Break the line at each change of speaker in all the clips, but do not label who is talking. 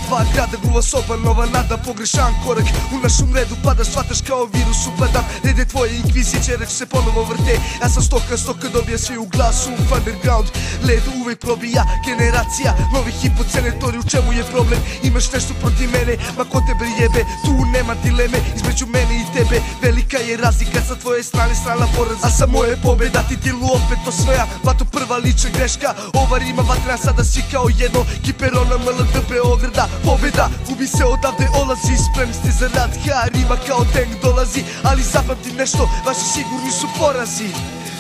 Dva grada, gruva soba, nova nada, pogrešan korak u našom redu padaš, shvataš kao virus upadam. Rede tvoje inkvizicije, reč se ponovo vrte. Ja sam stoka dobija svi u glasu. Underground, led uvek probija. Generacija, novi hipocenetori, u čemu je problem? Imaš nešto protiv mene, ma ko tebe jebe? Tu nema dileme, između mene i tebe velika je razlika, sa tvoje strane strana poraz, a sa moje pobjeda ti dilu opet osvoja. Vato prva lična greška, ova rima vatrena, sada svi kao jedno. Kiperona MLD Beograda, pobjeda, gubi se odavde olazi. Spremni ste za rad, rima kao tank dolazi. Ali zapamti nešto, vaši sigurni su porazi.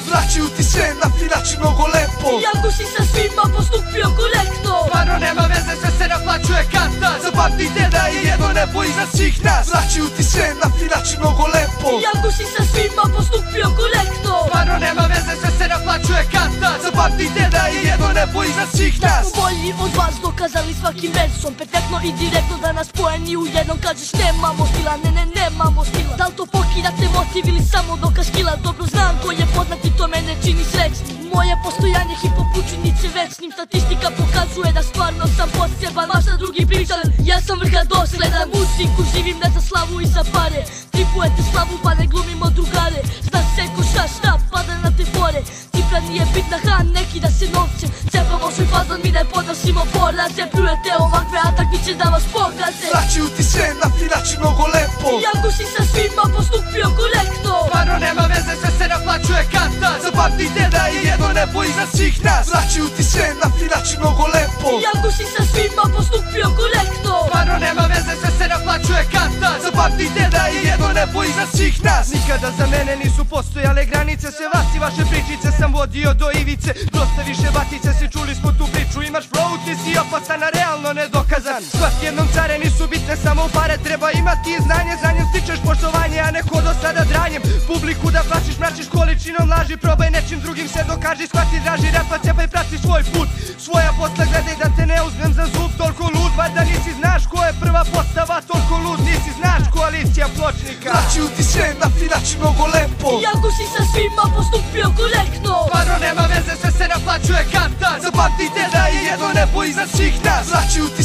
Vraćaju ti sve na ti način mnogo lepo.
Iako si sa svima postupio korektno,
stvarno nema veze, sve se naplaćuje kanta.
Zapamtite da je jedno nebo iznad svih nas. Vraćaju ti sve na ti način mnogo lepo.
Iako si sa svima postupio korektno,
stvarno nema veze, sve se naplaćuje kanta.
Zapamtite da je jedno nebo iznad svih nas.
smo bolji od vas dokazali svakim versom, perfektno i direktno da nas spojeni u jednom. Kažeš nemamo stila, nemamo stila. Da li to pokidate motiv ili samo dokaz skila? Dobro znam ko je poznat i to mene čini srećnim. Moje postojanje hip-hop učini se večnim. Statistika pokazuje da stvarno sam poseban. Mašta drugi pričan, ja sam vrha dosledan. Muziku živim ne za slavu i za pare. Tripujete slavu pa ne glumimo drugare. Zna se ko šta pada na te fore. Cifra nije bitna, neki da se novcem cepamo svoj fazon, mi ne podnosimo poraze. Pljujete ovakve, a takvi će da vas pogaze.
Vraćaju ti sve na ti način mnogo lepo.
Iako si sa svima postupio korektno,
stvarno nema veze, sve se naplaćuje kanta.
Zapamtite da je jedno nebo iznad svih nas. Vraćaju ti sve na ti način mnogo lepo.
Iako si sa svima postupio korektno,
stvarno nema veze, sve se naplaćuje kanta.
Zapamtite da je jedno nebo iznad svih nas.
Nikada za mene nisu postojale granice, sve vas i vaše pričice sam vodio do ivice. Dosta više batice si, čuli smo tu priču. Imaš flow, ti si opasan, a realno nedokazan. Svak jednom care nisu bitne samo pare. Treba imati znanje, znanjem stičeš poštovanje, a ne ko do sada dranjem. Publiku da plašiš, mračiš količinom laži. Probaj nečim drugim se dokaži, shvati draži repa, cepaj, prati svoj put. Svoja posla gledaj da te ne uzmem za zub. Toliko lud, bar da nisi znaš ko je prva postava. Toliko lud, nisi znaš koalicija pločnika.
Vraćaju ti sve na ti način mnogo lepo.
iako si sa svima postupio korektno,
stvarno nema veze, sve se naplaćuje kanta.
Zapamtite da je jedno nebo iznad svih nas. Vraćaju ti